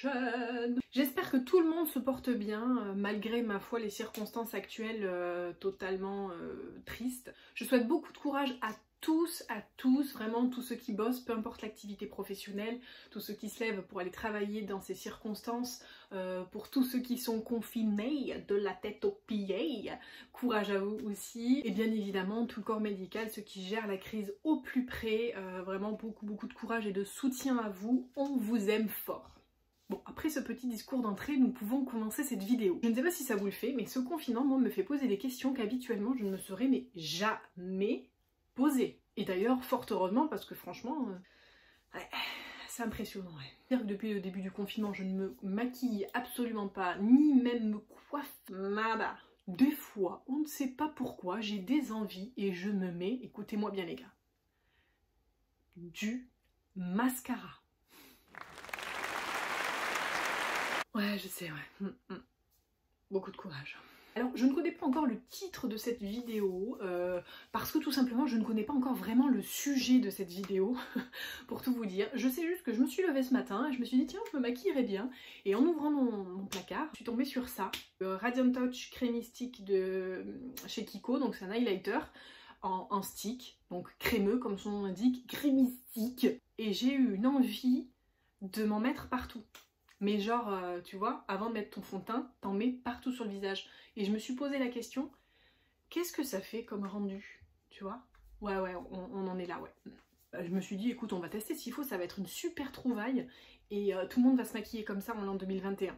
prochaine. J'espère que tout le monde se porte bien, malgré ma foi les circonstances actuelles totalement tristes. Je souhaite beaucoup de courage à tous, vraiment tous ceux qui bossent, peu importe l'activité professionnelle, tous ceux qui se lèvent pour aller travailler dans ces circonstances, pour tous ceux qui sont confinés de la tête aux pieds, courage à vous aussi, et bien évidemment tout le corps médical, ceux qui gèrent la crise au plus près, vraiment beaucoup de courage et de soutien à vous, on vous aime fort. Bon, après ce petit discours d'entrée, nous pouvons commencer cette vidéo. Je ne sais pas si ça vous le fait, mais ce confinement, moi, me fait poser des questions qu'habituellement je ne me serais mais jamais posées. Et d'ailleurs, fort heureusement, parce que franchement, ouais, c'est impressionnant. Ouais. C'est-à-dire que depuis le début du confinement, je ne me maquille absolument pas, ni même me coiffe, nada. Des fois, on ne sait pas pourquoi, j'ai des envies et je me mets, écoutez-moi bien les gars, du mascara. Ouais, je sais, ouais. Beaucoup de courage. Alors, je ne connais pas encore le titre de cette vidéo, parce que tout simplement, je ne connais pas encore vraiment le sujet de cette vidéo, pour tout vous dire. Je sais juste que je me suis levée ce matin et je me suis dit, tiens, je me maquillerais bien. Et en ouvrant mon placard, je suis tombée sur ça. Radiant Touch Creamy Stick de chez Kiko, donc c'est un highlighter en stick, donc crémeux comme son nom l'indique, creamy stick. Et j'ai eu une envie de m'en mettre partout. Mais genre, tu vois, avant de mettre ton fond de teint, t'en mets partout sur le visage. Et je me suis posé la question, qu'est-ce que ça fait comme rendu, tu vois? Ouais, on en est là, ouais. Je me suis dit, écoute, on va tester s'il faut, ça va être une super trouvaille. Et tout le monde va se maquiller comme ça en l'an 2021.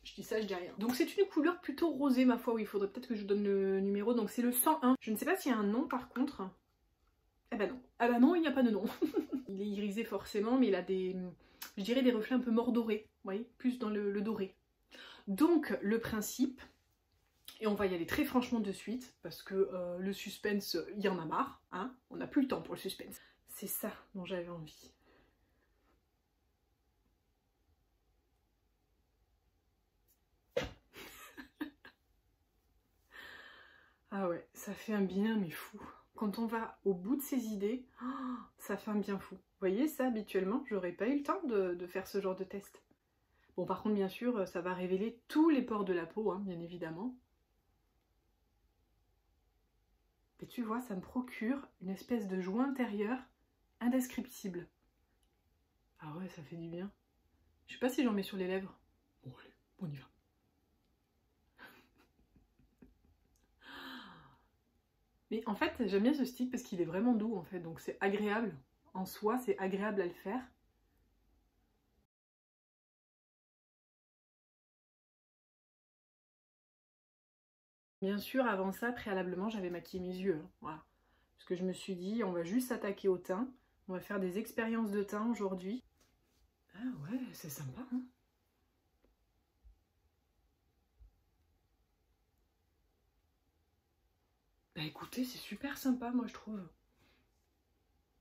Je dis ça, je dis rien. Donc c'est une couleur plutôt rosée, ma foi, oui, il faudrait peut-être que je vous donne le numéro. Donc c'est le 101. Je ne sais pas s'il y a un nom par contre. Eh ben non. Ah ben non, il n'y a pas de nom. Il est irisé forcément, mais il a des... je dirais des reflets un peu mordorés, vous voyez, plus dans le doré. Donc le principe, et on va y aller très franchement de suite, parce que le suspense, il y en a marre, hein, on n'a plus le temps pour le suspense. C'est ça dont j'avais envie. Ah ouais, ça fait un bien mais fou. Quand on va au bout de ses idées, oh, ça fait un bien fou. Vous voyez, ça habituellement, j'aurais pas eu le temps de faire ce genre de test. Bon, par contre, bien sûr, ça va révéler tous les pores de la peau, hein, bien évidemment. Et tu vois, ça me procure une espèce de joie intérieure indescriptible. Ah ouais, ça fait du bien. Je sais pas si j'en mets sur les lèvres. Bon, allez, on y va. Mais en fait, j'aime bien ce stick parce qu'il est vraiment doux, en fait. Donc c'est agréable. En soi, c'est agréable à le faire. Bien sûr, avant ça, préalablement, j'avais maquillé mes yeux. Hein, voilà. Parce que je me suis dit, on va juste s'attaquer au teint. On va faire des expériences de teint aujourd'hui. Ah ouais, c'est sympa, hein. Bah écoutez, c'est super sympa, moi je trouve.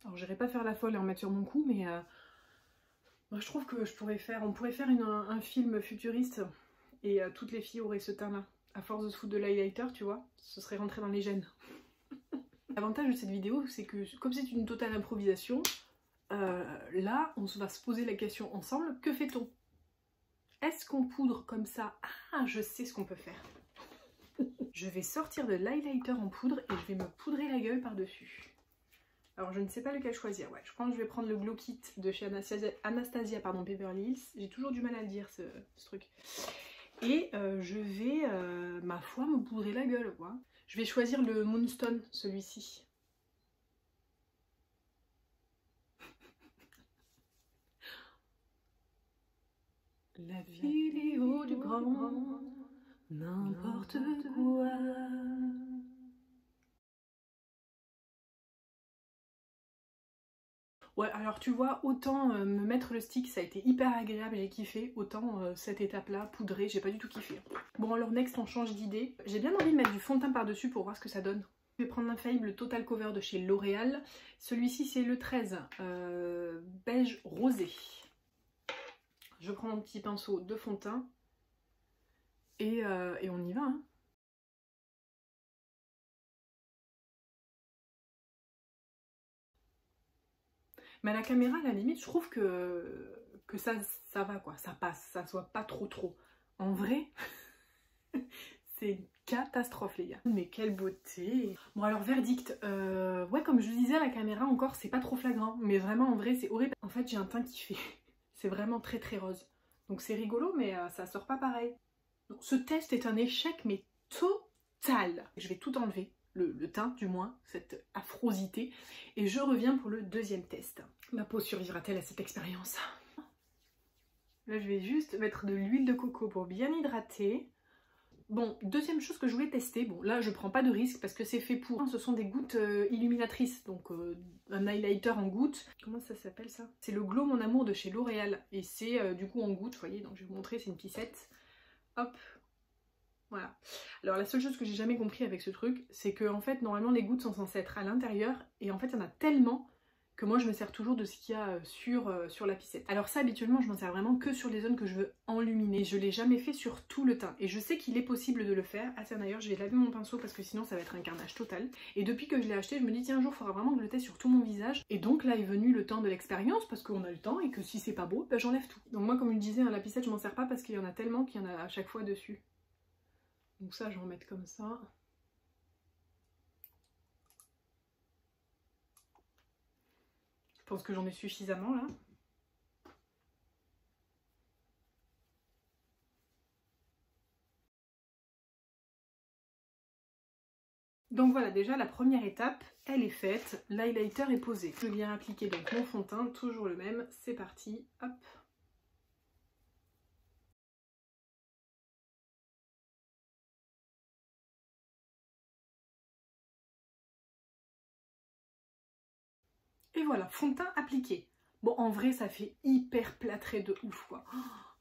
Alors j'irai pas faire la folle et en mettre sur mon cou, mais moi je trouve que on pourrait faire un film futuriste et toutes les filles auraient ce teint-là. À force de se foutre de l'highlighter, tu vois, ce serait rentré dans les gènes. L'avantage de cette vidéo, c'est que comme c'est une totale improvisation, là, on va se poser la question ensemble, que fait-on? Est-ce qu'on poudre comme ça? Ah, je sais ce qu'on peut faire. Je vais sortir de l'highlighter en poudre et je vais me poudrer la gueule par-dessus. Alors je ne sais pas lequel choisir. Ouais, je pense que je vais prendre le Glow Kit de chez Anastasia Beverly Hills. J'ai toujours du mal à le dire ce truc. Et je vais, ma foi, me poudrer la gueule. Ouais. Je vais choisir le Moonstone, celui-ci. La vidéo du grand, n'importe quoi. Ouais, alors tu vois, autant me mettre le stick, ça a été hyper agréable, j'ai kiffé, autant cette étape-là, poudrée, j'ai pas du tout kiffé. Bon, alors next, on change d'idée. J'ai bien envie de mettre du fond de teint par-dessus pour voir ce que ça donne. Je vais prendre l'infaillible Total Cover de chez L'Oréal. Celui-ci, c'est le 13, beige rosé. Je prends mon petit pinceau de fond de teint et on y va, hein. Mais à la caméra, à la limite, je trouve que que ça va quoi, ça passe, ça soit pas trop. En vrai, c'est une catastrophe les gars. Mais quelle beauté. Bon alors verdict, ouais comme je vous disais à la caméra encore c'est pas trop flagrant, mais vraiment en vrai c'est horrible. En fait j'ai un teint qui fait, c'est vraiment très rose. Donc c'est rigolo mais ça sort pas pareil. Donc, ce test est un échec mais total. Je vais tout enlever, le teint du moins, cette affrosité. Et je reviens pour le deuxième test. Ma peau survivra-t-elle à cette expérience? Là je vais juste mettre de l'huile de coco pour bien hydrater. Bon, deuxième chose que je voulais tester, bon là je prends pas de risque parce que c'est fait pour, ce sont des gouttes illuminatrices, donc un highlighter en gouttes. Comment ça s'appelle ça? C'est le Glow Mon Amour de chez L'Oréal et c'est du coup en gouttes, vous voyez, donc je vais vous montrer, c'est une pissette. Hop, voilà. Alors la seule chose que j'ai jamais compris avec ce truc, c'est que en fait normalement les gouttes sont censées être à l'intérieur et en fait il y en a tellement que moi je me sers toujours de ce qu'il y a sur la pissette. Alors ça habituellement je m'en sers vraiment que sur les zones que je veux enluminer. Je l'ai jamais fait sur tout le teint et je sais qu'il est possible de le faire. Ah tiens d'ailleurs je vais laver mon pinceau parce que sinon ça va être un carnage total. Et depuis que je l'ai acheté je me dis tiens un jour il faudra vraiment que je le teste sur tout mon visage. Et donc là est venu le temps de l'expérience parce qu'on a le temps et que si c'est pas beau ben j'enlève tout. Donc moi comme je disais hein, la pissette je m'en sers pas parce qu'il y en a tellement qu'il y en a à chaque fois dessus. Donc ça je vais en mettre comme ça. Je pense que j'en ai suffisamment là. Donc voilà, déjà la première étape, elle est faite, l'highlighter est posé. Je viens appliquer donc mon fond de teint, toujours le même, c'est parti, hop. Et voilà, fond de teint appliqué. Bon, en vrai, ça fait hyper plâtré de ouf, quoi.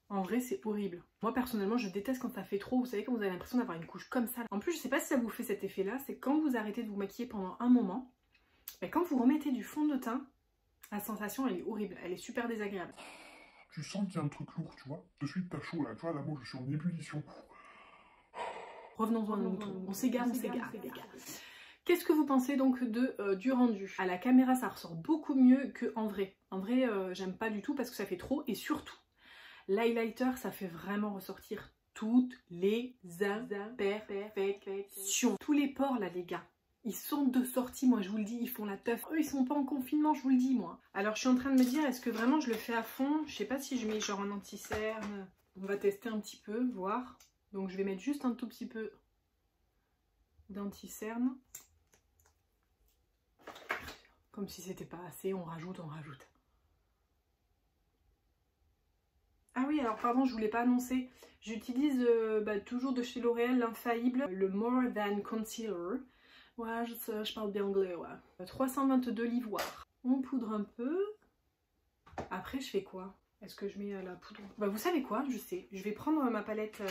En vrai, c'est horrible. Moi, personnellement, je déteste quand ça fait trop. Vous savez, quand vous avez l'impression d'avoir une couche comme ça. En plus, je sais pas si ça vous fait cet effet-là, c'est quand vous arrêtez de vous maquiller pendant un moment, mais quand vous remettez du fond de teint, la sensation, elle est horrible. Elle est super désagréable. Tu sens qu'il y a un truc lourd, tu vois. De suite, t'as chaud, là. Tu vois, là, moi, je suis en ébullition. Revenons à nos moutons. On s'égare. Qu'est-ce que vous pensez donc du rendu? À la caméra, ça ressort beaucoup mieux qu'en vrai. En vrai, j'aime pas du tout parce que ça fait trop. Et surtout, l'highlighter, ça fait vraiment ressortir toutes les imperfections. Tous les pores, là, les gars. Ils sont de sortie, moi, je vous le dis. Ils font la teuf. Eux, ils sont pas en confinement, je vous le dis, moi. Alors, je suis en train de me dire, est-ce que vraiment je le fais à fond? Je sais pas si je mets genre un anti-cerne. On va tester un petit peu, voir. Donc, je vais mettre juste un tout petit peu d'anti-cerne. Comme si c'était pas assez, on rajoute. Ah oui, alors pardon, je voulais pas annoncer. J'utilise toujours de chez L'Oréal l'infaillible, le More Than Concealer. Ouais, je parle bien anglais, ouais. 322 l'ivoire. On poudre un peu. Après, je fais quoi? Est-ce que je mets la poudre? Bah vous savez quoi? Je sais. Je vais prendre ma palette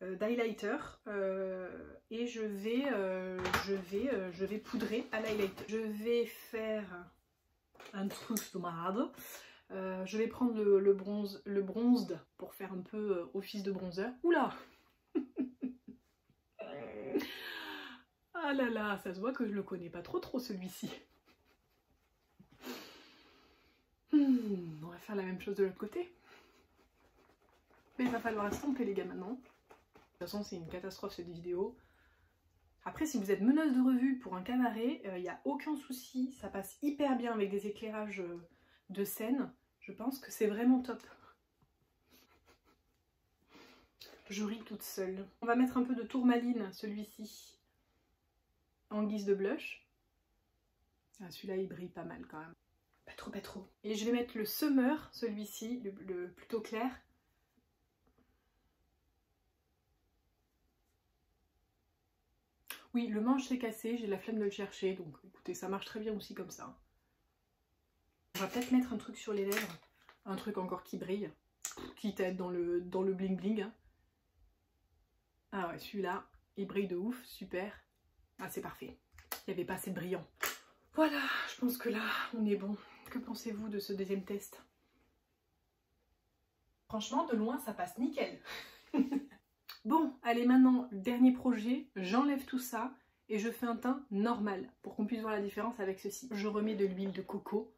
d'highlighter et je vais poudrer à l'highlighter. Je vais faire un truc de malade. Je vais prendre le bronzed pour faire un peu office de bronzer. Oula. Ah là là, ça se voit que je le connais pas trop celui-ci. On va faire la même chose de l'autre côté. Mais il va falloir estomper les gars maintenant. De toute façon c'est une catastrophe cette vidéo. Après si vous êtes meneuse de revue pour un cabaret, il n'y a aucun souci. Ça passe hyper bien avec des éclairages de scène. Je pense que c'est vraiment top. Je ris toute seule. On va mettre un peu de tourmaline, celui-ci, en guise de blush. Ah, celui-là, il brille pas mal quand même. Pas trop. Et je vais mettre le Summer, celui-ci, le plutôt clair. Oui, le manche s'est cassé, j'ai la flemme de le chercher, donc écoutez, ça marche très bien aussi comme ça. On va peut-être mettre un truc sur les lèvres, un truc encore qui brille, quitte à être dans le bling bling. Hein. Ah ouais, celui-là, il brille de ouf, super. Ah, c'est parfait. Il n'y avait pas assez de brillant. Voilà, je pense que là, on est bon. Que pensez-vous de ce deuxième test? Franchement, de loin, ça passe nickel. Bon, allez, maintenant, dernier projet. J'enlève tout ça et je fais un teint normal pour qu'on puisse voir la différence avec ceci. Je remets de l'huile de coco.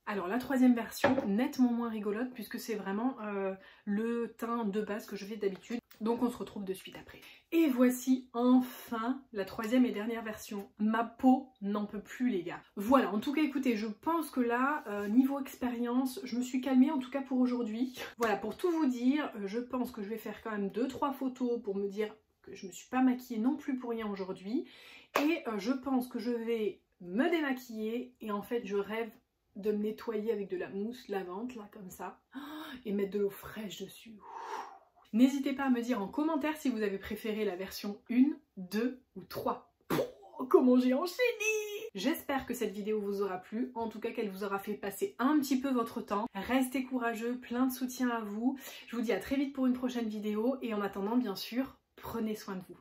Alors la troisième version, nettement moins rigolote puisque c'est vraiment le teint de base que je fais d'habitude. Donc on se retrouve de suite après. Et voici enfin la troisième et dernière version. Ma peau n'en peut plus les gars. Voilà, en tout cas écoutez, je pense que là, niveau expérience, je me suis calmée en tout cas pour aujourd'hui. Voilà, pour tout vous dire, je pense que je vais faire quand même 2-3 photos pour me dire que je me suis pas maquillée non plus pour rien aujourd'hui. Et je pense que je vais me démaquiller et en fait je rêve de me nettoyer avec de la mousse lavante, là, comme ça, et mettre de l'eau fraîche dessus. N'hésitez pas à me dire en commentaire si vous avez préféré la version 1, 2 ou 3. Comment j'ai enchaîné! J'espère que cette vidéo vous aura plu, en tout cas qu'elle vous aura fait passer un petit peu votre temps. Restez courageux, plein de soutien à vous. Je vous dis à très vite pour une prochaine vidéo, et en attendant, bien sûr, prenez soin de vous.